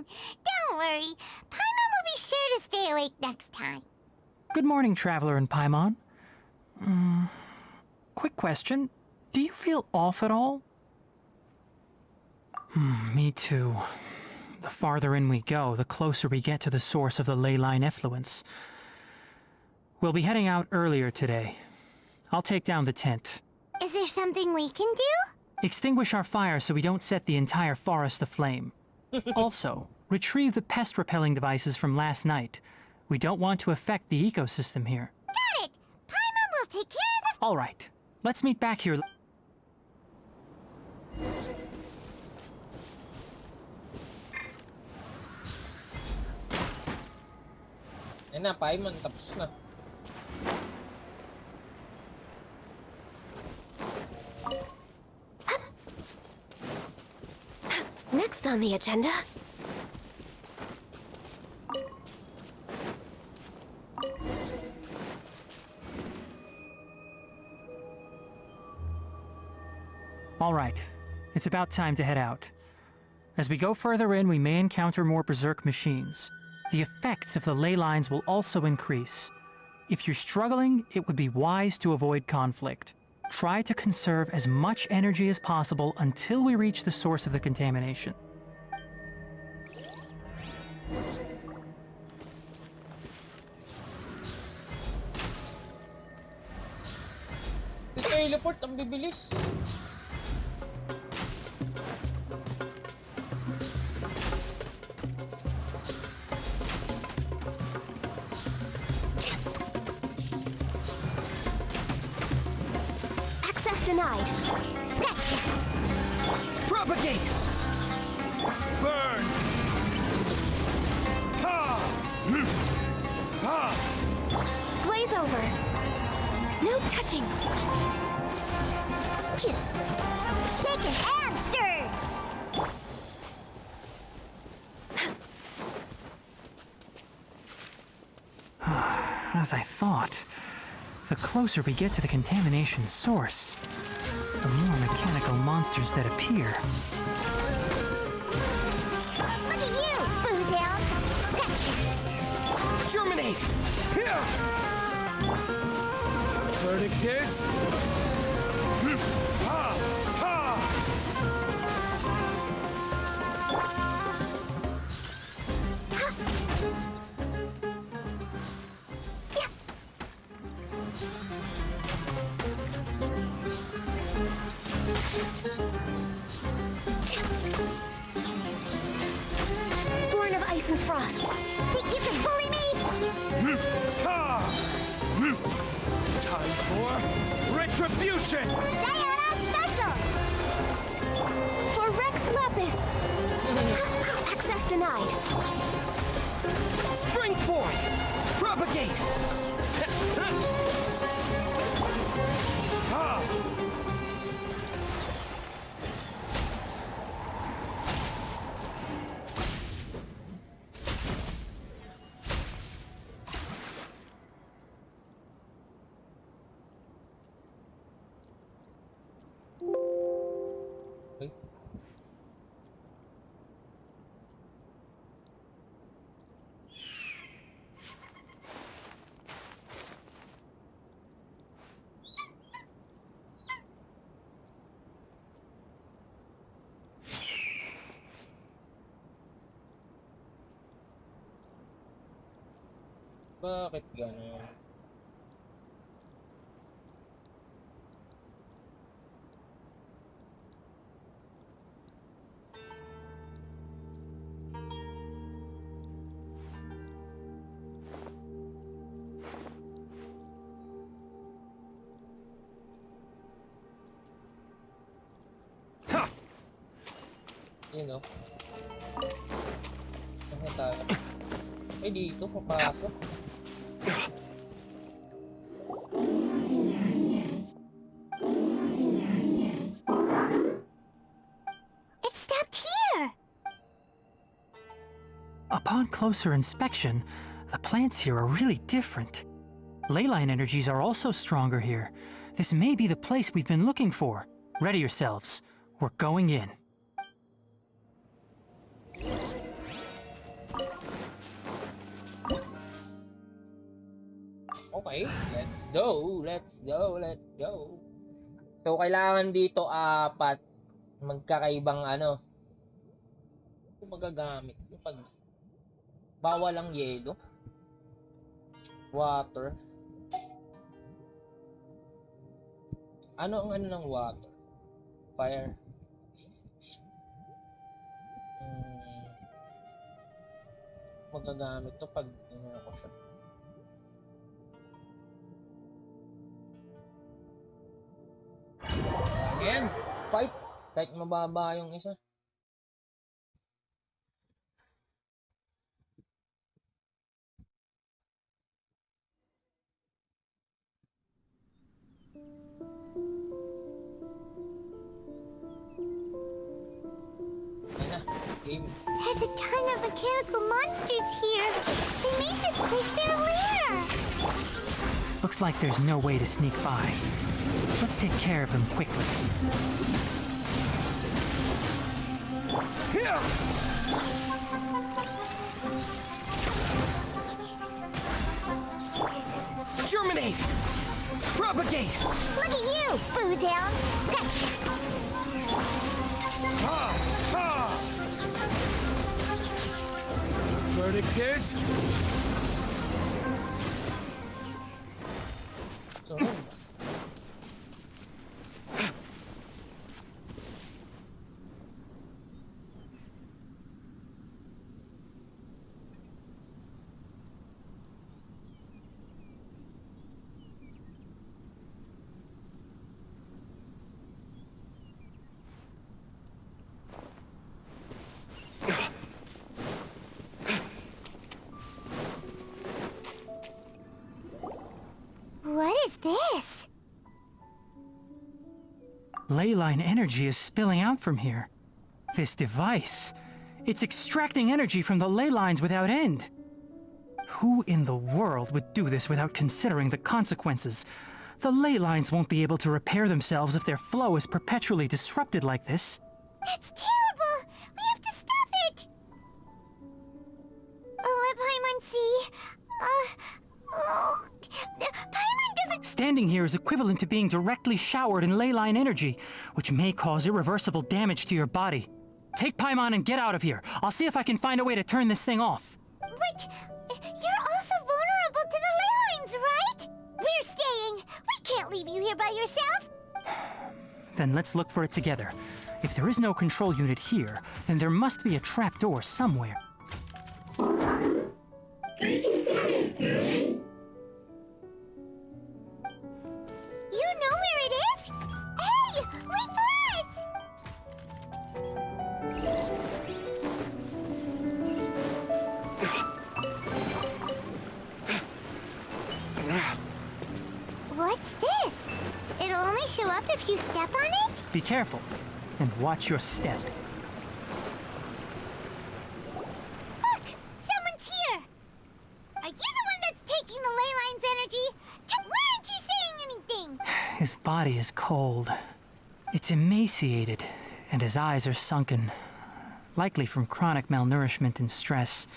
Don't worry. Paimon will be sure to stay awake next time. Good morning, Traveler and Paimon. Quick question. Do you feel off at all? Me too. The farther in we go, the closer we get to the source of the ley line effluence. We'll be heading out earlier today. I'll take down the tent. Is there something we can do? Extinguish our fire so we don't set the entire forest aflame. Also, retrieve the pest-repelling devices from last night. We don't want to affect the ecosystem here. Got it! Paimon will take care of the... All right. Let's meet back here. Ayun na, Paimon, tapos na. Next on the agenda. All right. It's about time to head out. As we go further in, we may encounter more berserk machines. The effects of the ley lines will also increase. If you're struggling, it would be wise to avoid conflict. Try to conserve as much energy as possible until we reach the source of the contamination. Teleport, ang bibilis. Access denied. Scratch that! Propagate! Burn! Ha! Ha! Glaze over. No touching. Shaken and stirred! As I thought, the closer we get to the contamination source, the more mechanical monsters that appear. Look at you, Boozle! Scratch that! Germinate! Here! Verdict is... Ha! Ha! Born of ice and frost. Think you can bully me? Ha! Time for retribution! Diana Special! For Rex Lapis. Access denied. Spring forth! Propagate! Ha! Okay. Bakit gano'n? Ha! Yun o. Saan tayo? Eh, dito, papasok. It stopped here! Upon closer inspection, the plants here are really different. Leyline energies are also stronger here. This may be the place we've been looking for. Ready yourselves. We're going in. Okay, let's go, let's go, let's go. So, kailangan dito apat magkakaibang ano. Ito magagamit. Ito pag bawal ang yelo. Water. Ano ang ano ng water? Fire. Magagamit to pag ano ko siya. Ayan, fight. Kahit mababa yung isa. Ayan na, game. There's a ton of mechanical monsters here. They made this place their lair. Looks like there's no way to sneak by. Let's take care of them quickly. Here! Germinate! Propagate! Look at you, Boozound. Scratch that. Ha! Ha! Verdict is... So, What is this? Leyline energy is spilling out from here. This device, it's extracting energy from the ley lines without end. Who in the world would do this without considering the consequences? The ley lines won't be able to repair themselves if their flow is perpetually disrupted like this. That's terrible. We have to stop it. Let Paimon see. Paimon doesn't. Standing here is equivalent to being directly showered in leyline energy, which may cause irreversible damage to your body. Take Paimon and get out of here. I'll see if I can find a way to turn this thing off. But you're also vulnerable to the ley lines, right? We're staying. We can't leave you here by yourself. Then let's look for it together. If there is no control unit here, then there must be a trapdoor somewhere. You know where it is? Hey, wait for us! What's this? It'll only show up if you step on it? Be careful, and watch your step. Look! Someone's here! Are you the one that's taking the ley line's energy? Why aren't you saying anything? His body is cold. It's emaciated, and his eyes are sunken, likely from chronic malnourishment and stress.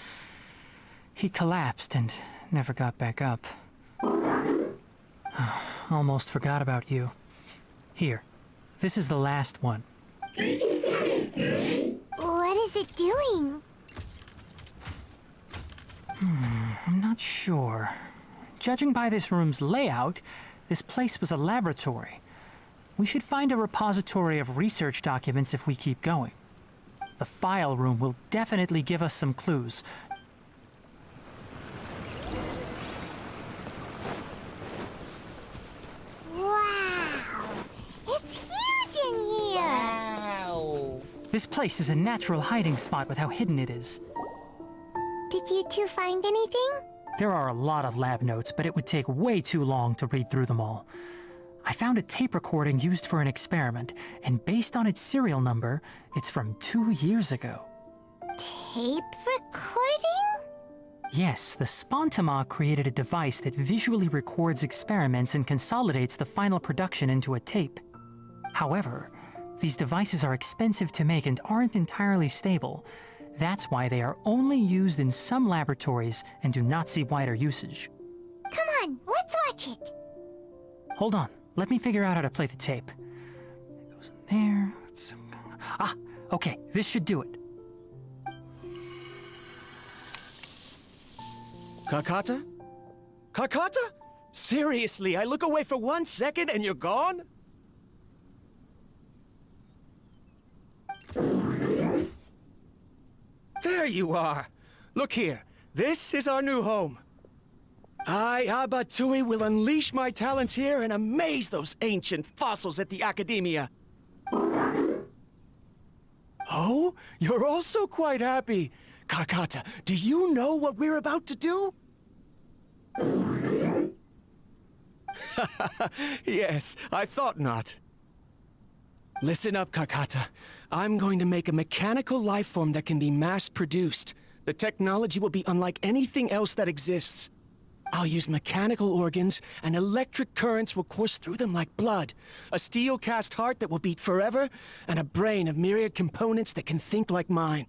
He collapsed and never got back up. Almost forgot about you. Here, this is the last one. What is it doing? I'm not sure. Judging by this room's layout, this place was a laboratory. We should find a repository of research documents if we keep going. The file room will definitely give us some clues. Wow! It's huge in here! wow! This place is a natural hiding spot with how hidden it is. Did you two find anything? There are a lot of lab notes, but it would take way too long to read through them all. I found a tape recording used for an experiment, and based on its serial number, it's from 2 years ago. Tape recording? Yes, the Spontama created a device that visually records experiments and consolidates the final production into a tape. However, these devices are expensive to make and aren't entirely stable. That's why they are only used in some laboratories and do not see wider usage. Come on, let's touch it. Hold on. Let me figure out how to play the tape. It goes in there. Ah, okay. This should do it. Karkata? Karkata? Seriously, I look away for 1 second and you're gone? There you are. Look here. This is our new home. I, Abatui, will unleash my talents here and amaze those ancient fossils at the Academia. Oh, you're also quite happy. Karkata, do you know what we're about to do? Yes, I thought not. Listen up, Karkata. I'm going to make a mechanical life form that can be mass-produced. The technology will be unlike anything else that exists. I'll use mechanical organs, and electric currents will course through them like blood. A steel-cast heart that will beat forever, and a brain of myriad components that can think like mine.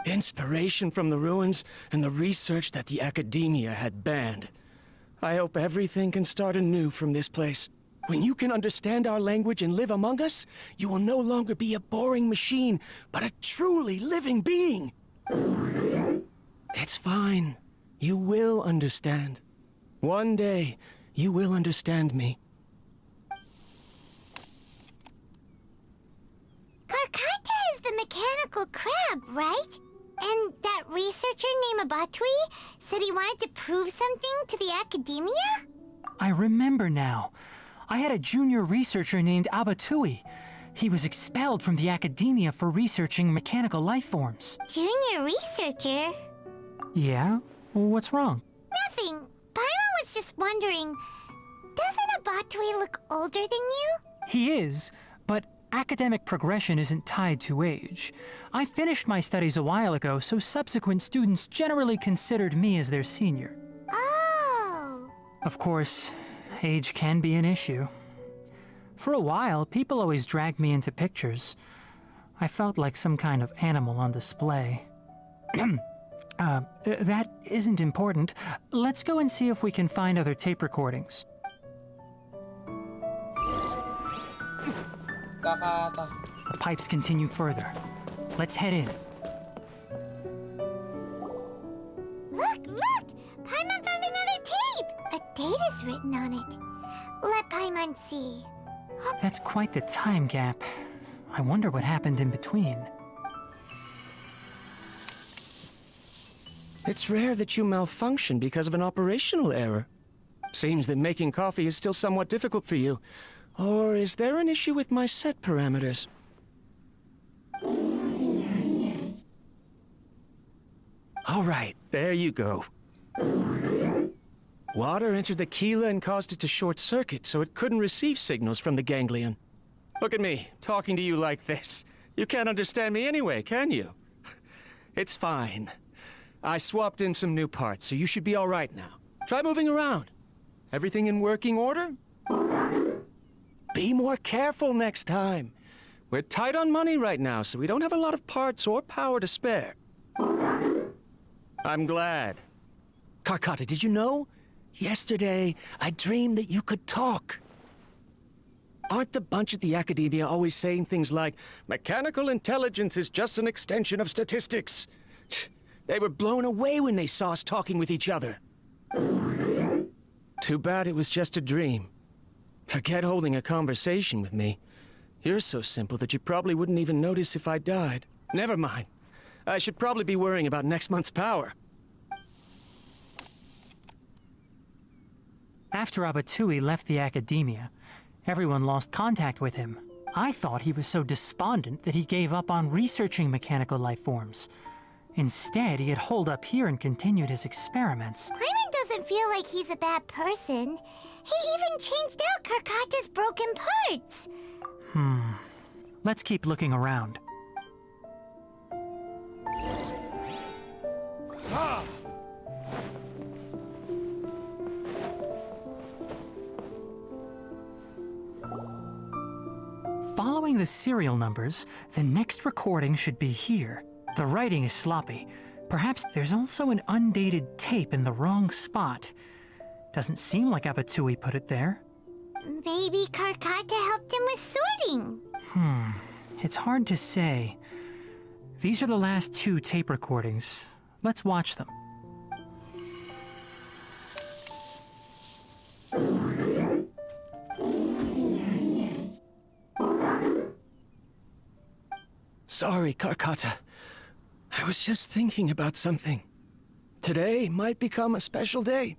Inspiration from the ruins and the research that the Academia had banned. I hope everything can start anew from this place. When you can understand our language and live among us, you will no longer be a boring machine, but a truly living being. It's fine. You will understand. One day, you will understand me. Karkata is the mechanical crab, right? And that researcher named Abatui said he wanted to prove something to the Academia? I remember now. I had a junior researcher named Abatui. He was expelled from the Academia for researching mechanical life forms. Junior researcher? Yeah? What's wrong? Nothing. Paimon was just wondering, doesn't Abatui look older than you? He is, but academic progression isn't tied to age. I finished my studies a while ago, so subsequent students generally considered me as their senior. Oh. Of course, age can be an issue. For a while, people always dragged me into pictures. I felt like some kind of animal on display. That isn't important. Let's go and see if we can find other tape recordings. Kakata. The pipes continue further. Let's head in. Look, look! Paimon found another tape! A date is written on it. Let Paimon see. That's quite the time gap. I wonder what happened in between. It's rare that you malfunction because of an operational error. Seems that making coffee is still somewhat difficult for you. Or is there an issue with my set parameters? All right, there you go. Water entered the chela and caused it to short circuit, so it couldn't receive signals from the ganglion. Look at me, talking to you like this. You can't understand me anyway, can you? It's fine. I swapped in some new parts, so you should be all right now. Try moving around. Everything in working order? Be more careful next time. We're tight on money right now, so we don't have a lot of parts or power to spare. I'm glad. Karkata, did you know? Yesterday, I dreamed that you could talk. Aren't the bunch at the Academia always saying things like, mechanical intelligence is just an extension of statistics? They were blown away when they saw us talking with each other. Too bad it was just a dream. Forget holding a conversation with me. You're so simple that you probably wouldn't even notice if I died. Never mind. I should probably be worrying about next month's power. After Abatui left the Academia, everyone lost contact with him. I thought he was so despondent that he gave up on researching mechanical life forms. Instead, he had holed up here and continued his experiments. Paimon doesn't feel like he's a bad person. He even changed out Karkata's broken parts. Let's keep looking around. Following the serial numbers, the next recording should be here. The writing is sloppy. Perhaps there's also an undated tape in the wrong spot. Doesn't seem like Abatui put it there. Maybe Karkata helped him with sorting. It's hard to say. These are the last 2 tape recordings. Let's watch them. Sorry, Karkata. I was just thinking about something. Today might become a special day.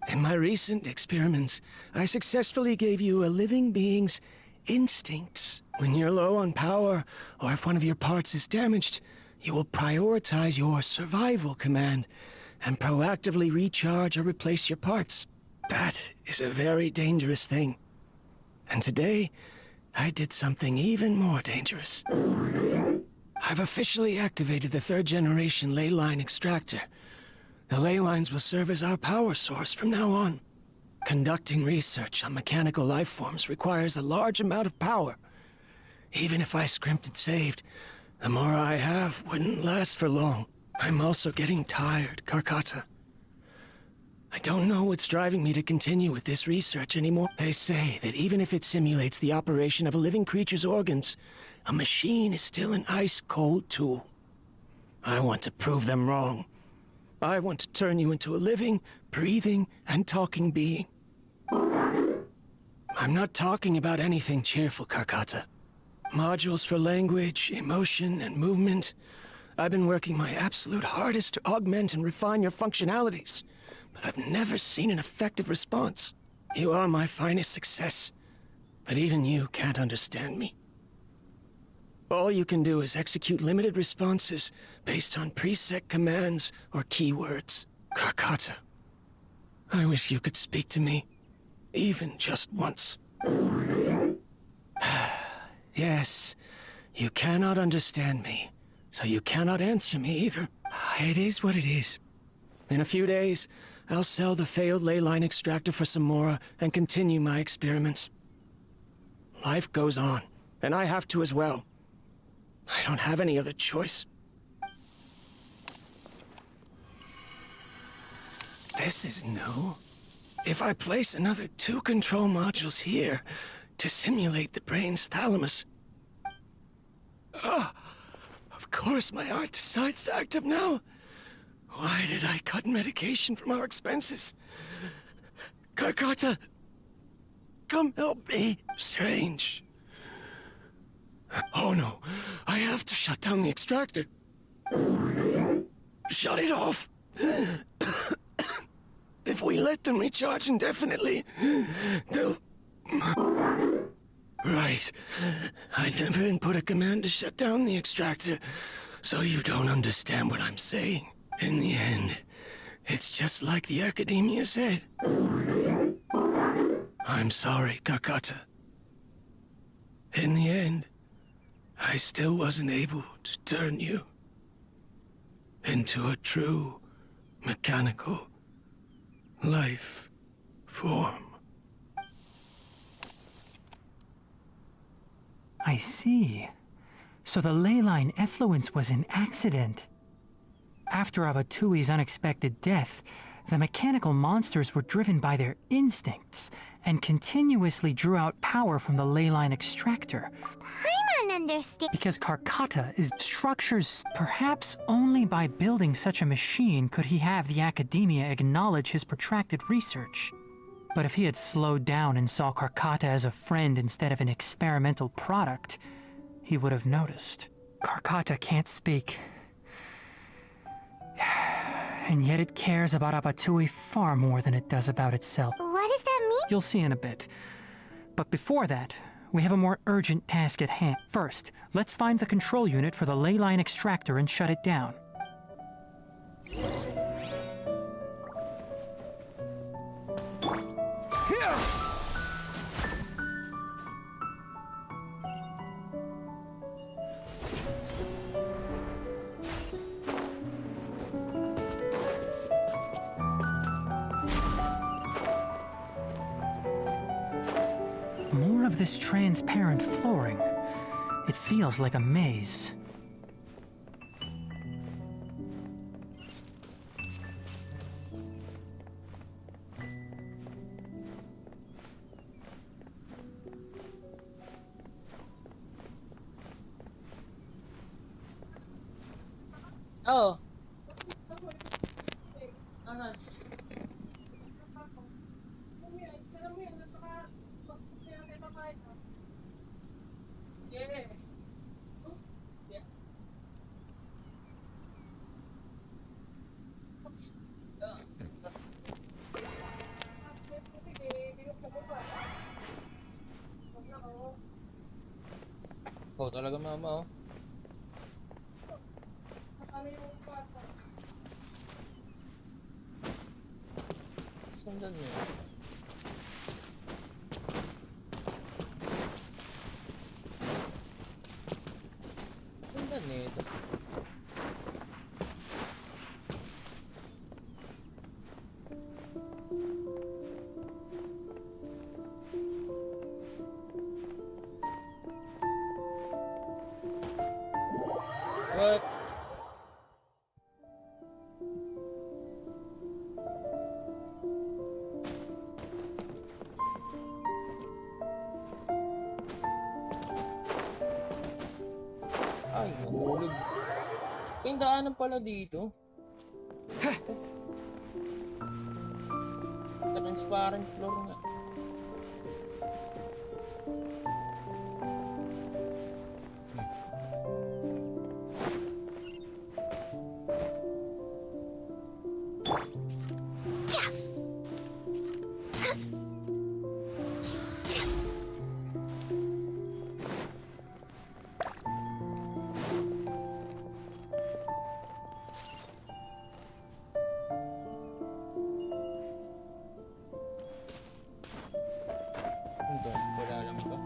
In my recent experiments, I successfully gave you a living being's instincts. When you're low on power, or if one of your parts is damaged, you will prioritize your survival command and proactively recharge or replace your parts. That is a very dangerous thing. And today, I did something even more dangerous. I've officially activated the 3rd generation ley line extractor. The ley lines will serve as our power source from now on. Conducting research on mechanical life forms requires a large amount of power. Even if I scrimped and saved, the more I have wouldn't last for long. I'm also getting tired, Karkata. I don't know what's driving me to continue with this research anymore. They say that even if it simulates the operation of a living creature's organs, a machine is still an ice-cold tool. I want to prove them wrong. I want to turn you into a living, breathing, and talking being. I'm not talking about anything cheerful, Karkata. Modules for language, emotion, and movement. I've been working my absolute hardest to augment and refine your functionalities, but I've never seen an effective response. You are my finest success, but even you can't understand me. All you can do is execute limited responses based on preset commands or keywords. Karkata, I wish you could speak to me, even just once. Yes, you cannot understand me, so you cannot answer me either. It is what it is. In a few days, I'll sell the failed ley line extractor for some more and continue my experiments. Life goes on, and I have to as well. I don't have any other choice. This is new. If I place another 2 control modules here to simulate the brain's thalamus... of course my heart decides to act up now. Why did I cut medication from our expenses? Karkata, come help me. Strange. Oh no, I have to shut down the extractor. Shut it off. If we let them recharge indefinitely, they'll... Right. I never input a command to shut down the extractor, so you don't understand what I'm saying. In the end, it's just like the academia said. I'm sorry, Karkata. In the end, I still wasn't able to turn you into a true mechanical life form. I see. So the ley line effluence was an accident. After Abatui's unexpected death, the mechanical monsters were driven by their instincts and continuously drew out power from the ley line extractor. I don't understand. Because Karkata is structures, perhaps only by building such a machine could he have the academia acknowledge his protracted research. But if he had slowed down and saw Karkata as a friend instead of an experimental product, he would have noticed. Karkata can't speak. And yet it cares about Abatui far more than it does about itself. What does that mean? You'll see in a bit. But before that, we have a more urgent task at hand. First, let's find the control unit for the ley line extractor and shut it down. More of this transparent flooring. It feels like a maze. Oo. Aha. Yeah. Oh, talaga mama, oh. Sundan mo yun. Sundan nito. What? Ay, nahulog. May daanan pala dito. Transparent floor nga. Ito, wala lang ba?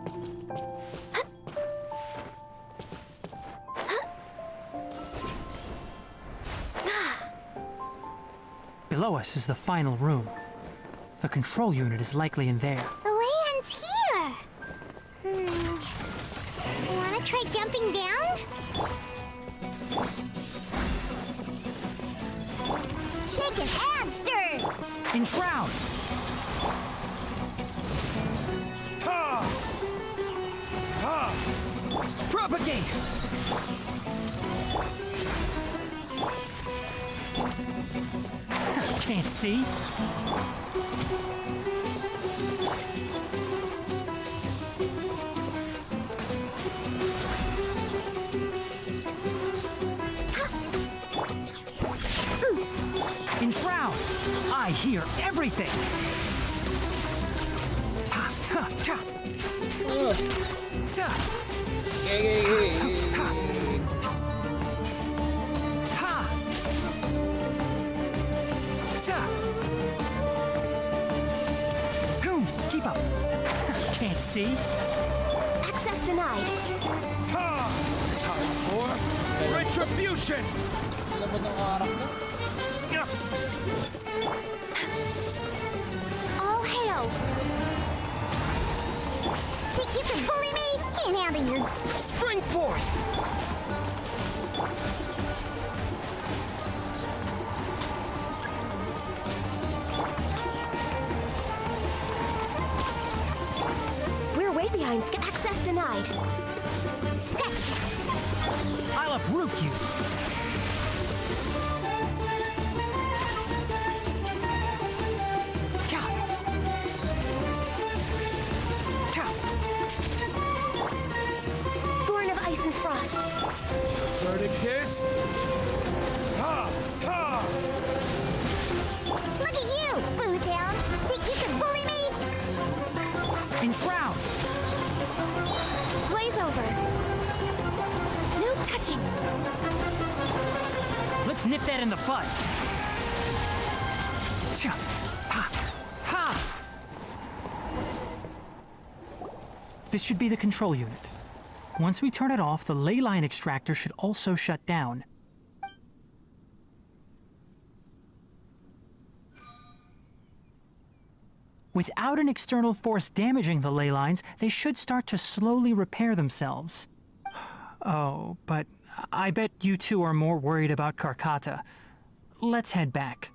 Below us is the final room. The control unit is likely in there. The way ends here. Wanna try jumping down? Shaken and stirred. Enshroud! Propagate! Can't see. Enshroud! I hear everything! Ha, ha, ha. Ta, ha. Ta. Keep up. Can't see. Access denied. Time for retribution! Labot ng harap na. All hail. Think you can bully me? Can't handle you. Spring forth! We're way behind. Access denied. Scratch. I'll uproot you. Cha. Cha. Born of ice and frost. Verdict is... Ha! Ha! Look at you, Bootown. Think you can bully me? Enshroud! Blaze over. No touching. Let's nip that in the bud. Cha. Ha. Ha. This should be the control unit. Once we turn it off, the ley line extractor should also shut down. Without an external force damaging the ley lines, they should start to slowly repair themselves. Oh, but I bet you two are more worried about Karkata. Let's head back.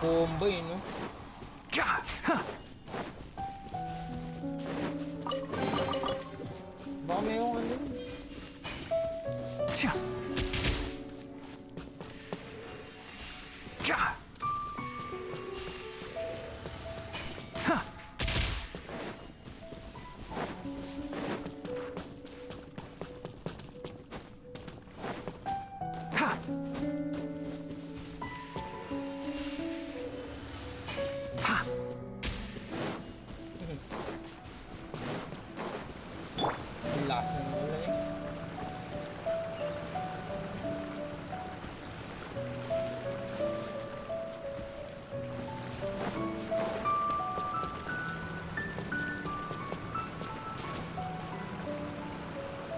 Combo yun, no? Gah! Huh. yung ano. Tja. Gah. Ha. Ha. Ha. Ang lakas ng bola eh.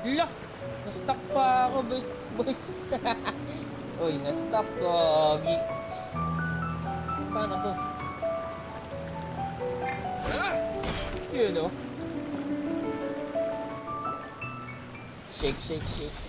Look! Na-stuck pa ako, boy. Uy, na-stuck ko. Paano to? Yun o. Shake, shake, shake.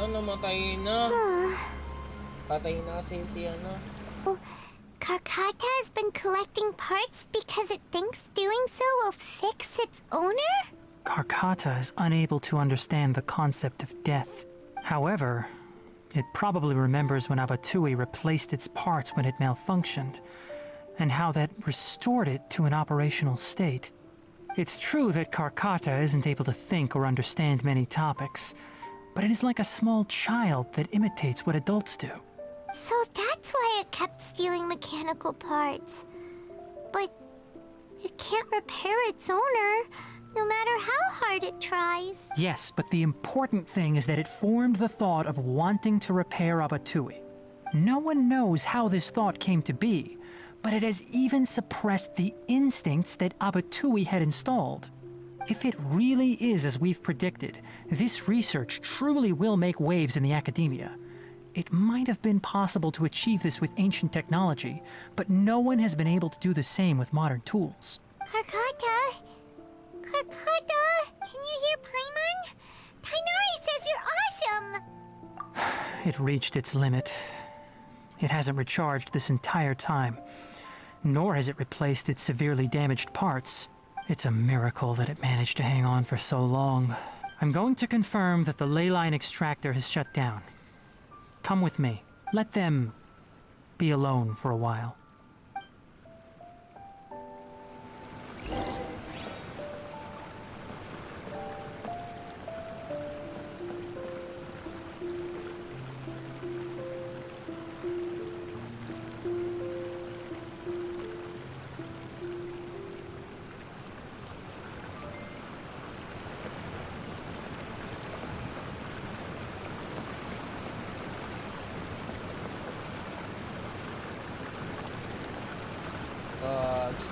Wala, namatay na. Patay na kasi si ano. Karkata has been collecting parts because it thinks doing so will fix its owner? Karkata is unable to understand the concept of death. However, it probably remembers when Abatui replaced its parts when it malfunctioned, and how that restored it to an operational state. It's true that Karkata isn't able to think or understand many topics, but it is like a small child that imitates what adults do. So that's why it kept stealing mechanical parts. But it can't repair its owner, no matter how hard it tries. Yes, but the important thing is that it formed the thought of wanting to repair Abatui. No one knows how this thought came to be, but it has even suppressed the instincts that Abatui had installed. If it really is as we've predicted, this research truly will make waves in the academia. It might have been possible to achieve this with ancient technology, but no one has been able to do the same with modern tools. Karkata? Karkata? Can you hear Paimon? Tainari says you're awesome! It reached its limit. It hasn't recharged this entire time, nor has it replaced its severely damaged parts. It's a miracle that it managed to hang on for so long. I'm going to confirm that the ley line extractor has shut down. Come with me. Let them be alone for a while.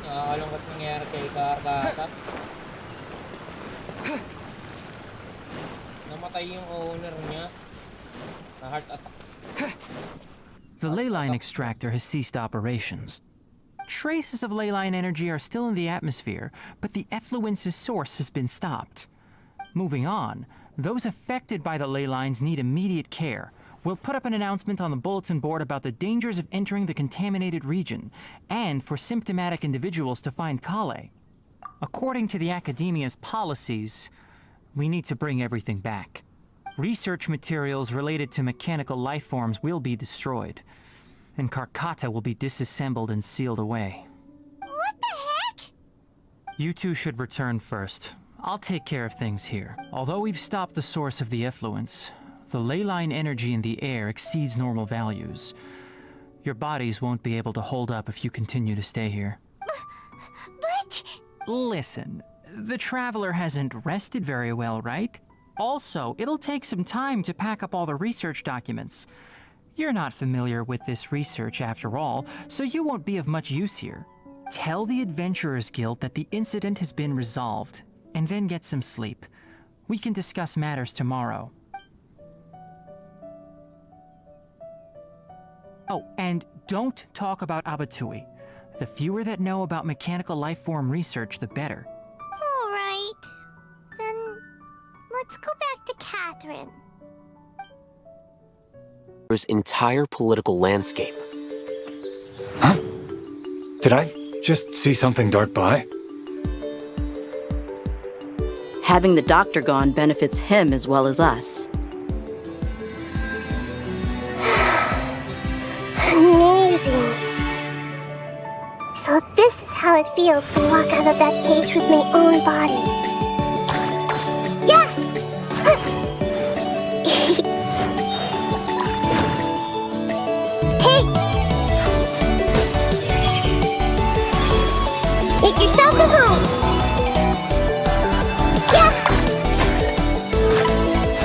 Nakakalungkot nangyari kay Karkata. Namatay yung owner niya. Na heart attack. The ley line extractor has ceased operations. Traces of ley line energy are still in the atmosphere, but the effluence's source has been stopped. Moving on, those affected by the ley lines need immediate care. We'll put up an announcement on the bulletin board about the dangers of entering the contaminated region, and for symptomatic individuals to find Kale. According to the Academia's policies, we need to bring everything back. Research materials related to mechanical life forms will be destroyed, and Karkata will be disassembled and sealed away. What the heck? You two should return first. I'll take care of things here. Although we've stopped the source of the effluence, the ley line energy in the air exceeds normal values. Your bodies won't be able to hold up if you continue to stay here. But... Listen, the Traveler hasn't rested very well, right? Also, it'll take some time to pack up all the research documents. You're not familiar with this research after all, so you won't be of much use here. Tell the Adventurers Guild that the incident has been resolved, and then get some sleep. We can discuss matters tomorrow. Oh, and don't talk about Abatui. The fewer that know about mechanical life form research, the better. All right. Then let's go back to Catherine. Entire political landscape. Huh? Did I just see something dart by? Having the doctor gone benefits him as well as us. Amazing. So this is how it feels to walk out of that cage with my own body. Yeah! Hey! Make yourself at home! Yeah!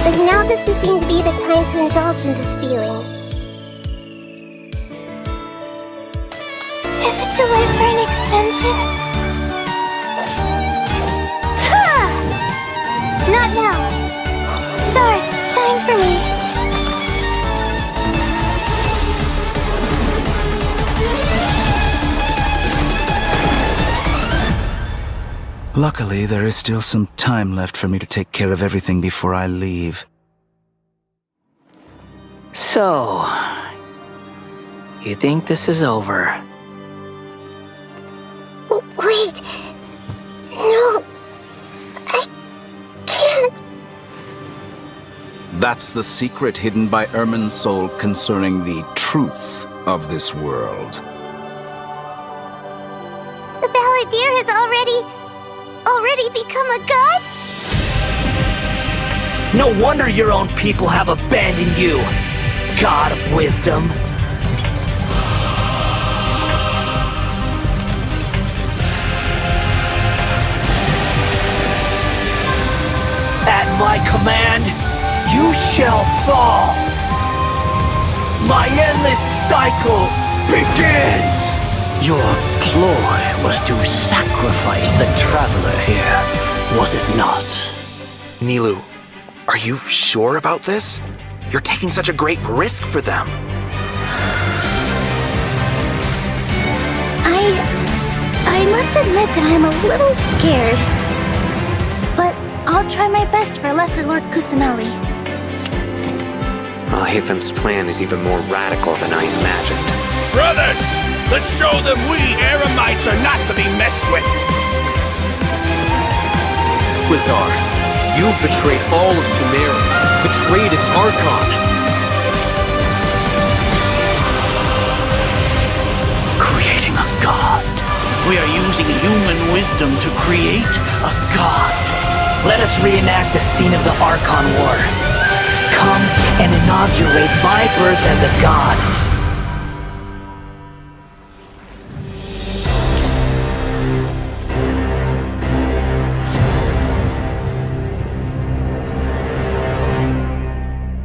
But now doesn't seem to be the time to indulge in this feeling. Is it too late for an extension? Ha! Not now. Stars, shine for me. Luckily, there is still some time left for me to take care of everything before I leave. So, you think this is over? Wait. No. I can't. That's the secret hidden by Ermin's soul concerning the truth of this world. The Balladeer has already become a god? No wonder your own people have abandoned you, God of Wisdom. At my command, you shall fall. My endless cycle begins. Your ploy was to sacrifice the Traveler here, was it not? Nilou, are you sure about this? You're taking such a great risk for them. I must admit that I'm a little scared. But I'll try my best for Lesser Lord Kusanali. Hitham's plan is even more radical than I imagined. Brothers, let's show them we Eremites are not to be messed with. Quasar, you've betrayed all of Sumeru, betrayed its Archon. Creating a god. We are using human wisdom to create a god. Let us reenact the scene of the Archon War. Come and inaugurate my birth as a god.